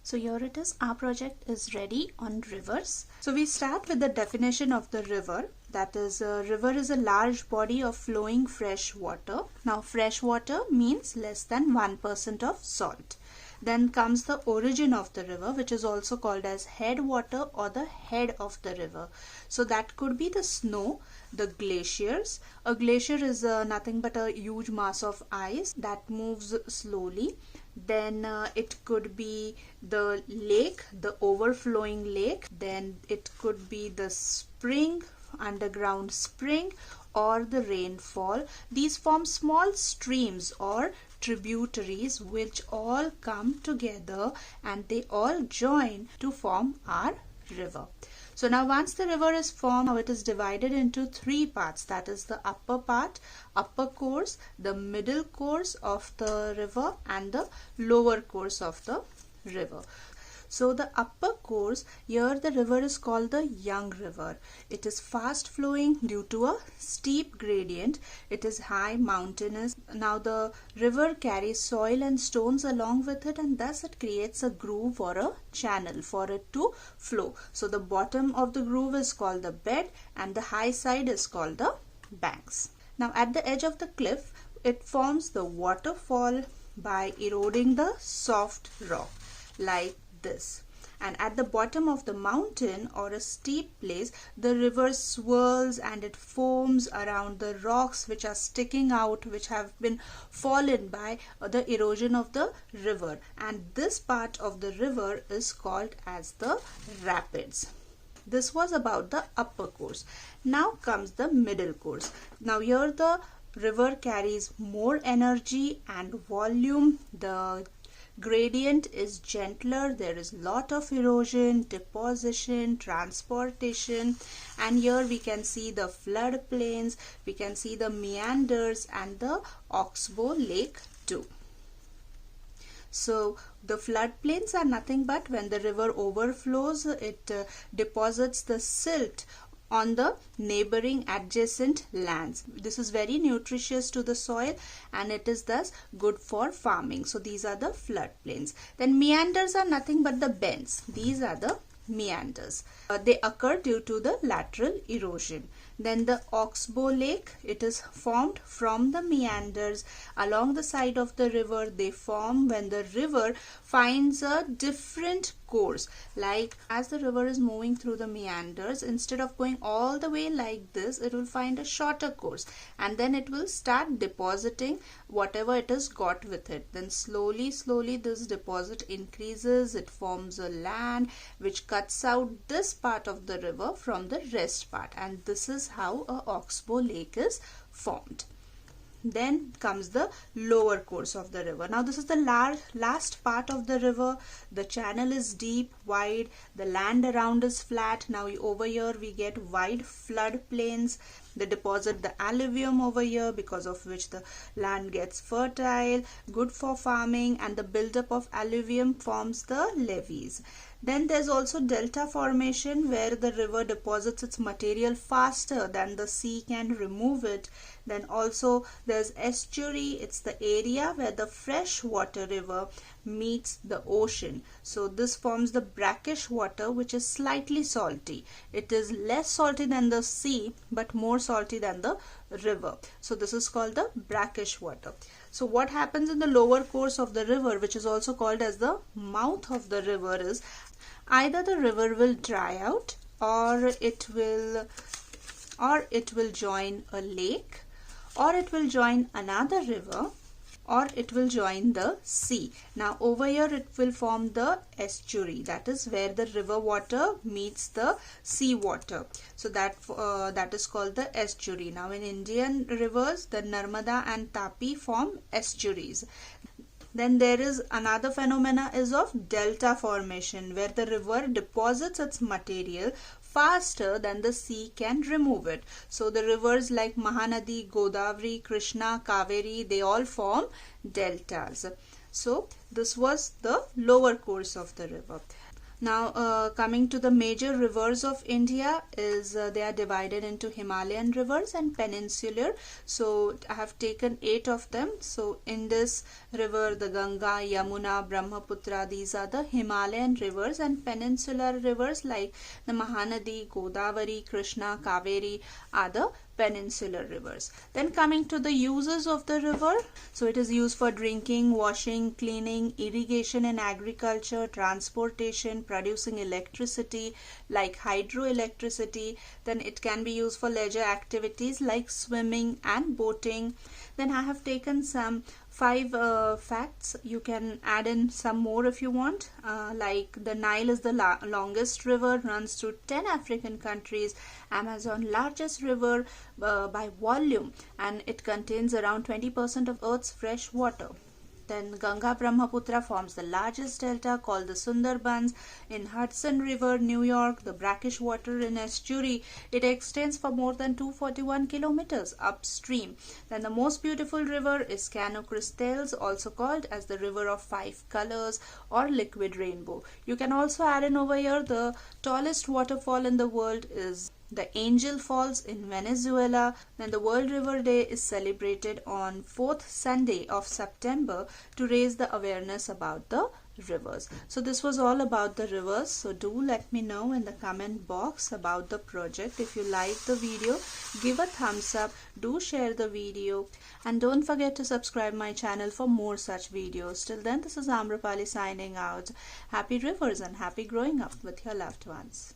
So here it is, our project is ready on rivers. So we start with the definition of the river. That is, a river is a large body of flowing fresh water. Now fresh water means less than 1% of salt. Then comes the origin of the river, which is also called as headwater or the head of the river. So that could be the snow, the glaciers. A glacier is nothing but a huge mass of ice that moves slowly. Then it could be the lake, the overflowing lake. Then it could be the spring, underground spring, or the rainfall. These form small streams or tributaries which all come together and they all join to form our river. So now once the river is formed, now it is divided into three parts. That is the upper part, upper course, the middle course of the river, and the lower course of the river. So the upper course, here the river is called the young river. It is fast flowing due to a steep gradient. It is high, mountainous. Now the river carries soil and stones along with it, and thus it creates a groove or a channel for it to flow. So the bottom of the groove is called the bed and the high side is called the banks. Now at the edge of the cliff, it forms the waterfall by eroding the soft rock like this. And at the bottom of the mountain or a steep place, the river swirls and it foams around the rocks which are sticking out, which have been fallen by the erosion of the river, and this part of the river is called as the rapids. This was about the upper course. Now comes the middle course. Now here the river carries more energy and volume. The gradient is gentler, there is lot of erosion, deposition, transportation, and here we can see the floodplains, we can see the meanders and the Oxbow Lake too. So the floodplains are nothing but when the river overflows, it deposits the silt on the neighboring adjacent lands. This is very nutritious to the soil and it is thus good for farming. So these are the floodplains. Then meanders are nothing but the bends. These are the meanders. They occur due to the lateral erosion. Then the Oxbow Lake, it is formed from the meanders along the side of the river. They form when the river finds a different course. Like as the river is moving through the meanders, instead of going all the way like this, it will find a shorter course and then it will start depositing whatever it has got with it. Then slowly this deposit increases. It forms a land which cuts out this part of the river from the rest part, and this is how a Oxbow Lake is formed. Then comes the lower course of the river. Now this is the last part of the river. The channel is deep, wide, the land around is flat. Now over here we get wide floodplains. They deposit the alluvium over here, because of which the land gets fertile, good for farming, and the buildup of alluvium forms the levees. Then there's also delta formation, where the river deposits its material faster than the sea can remove it. Then also there's estuary. It's the area where the freshwater river meets the ocean. So this forms the brackish water, which is slightly salty. It is less salty than the sea but more salty than the river. So this is called the brackish water. So what happens in the lower course of the river, which is also called as the mouth of the river, is either the river will dry out or it will join a lake, or it will join another river, or it will join the sea. Now over here it will form the estuary, that is where the river water meets the sea water. So that is called the estuary. Now in Indian rivers, the Narmada and Tapi form estuaries. Then there is another phenomena is of delta formation, where the river deposits its material faster than the sea can remove it. So the rivers like Mahanadi, Godavari, Krishna, Kaveri, they all form deltas. So this was the lower course of the river. Now coming to the major rivers of India is they are divided into Himalayan rivers and peninsular. So I have taken 8 of them. So Indus river, the Ganga, Yamuna, Brahmaputra, these are the Himalayan rivers, and peninsular rivers like the Mahanadi, Godavari, Krishna, Kaveri are the peninsular rivers. Then coming to the uses of the river, so it is used for drinking, washing, cleaning, irrigation and agriculture, transportation, producing electricity like hydroelectricity. Then it can be used for leisure activities like swimming and boating. Then I have taken some 5 facts. You can add in some more if you want. Like the Nile is the longest river, runs through 10 African countries. Amazon, largest river by volume, and it contains around 20% of Earth's fresh water. Then Ganga Brahmaputra forms the largest delta called the Sundarbans. In Hudson River, New York, the brackish water in estuary, it extends for more than 241 kilometers upstream. Then the most beautiful river is Cano Cristales, also called as the river of 5 colors or liquid rainbow. You can also add in over here the tallest waterfall in the world is the Angel Falls in Venezuela. Then the World River Day is celebrated on 4th Sunday of September to raise the awareness about the rivers. So this was all about the rivers. So do let me know in the comment box about the project. If you like the video, give a thumbs up, do share the video, and don't forget to subscribe my channel for more such videos. Till then, this is Amrapali signing out. Happy rivers and happy growing up with your loved ones.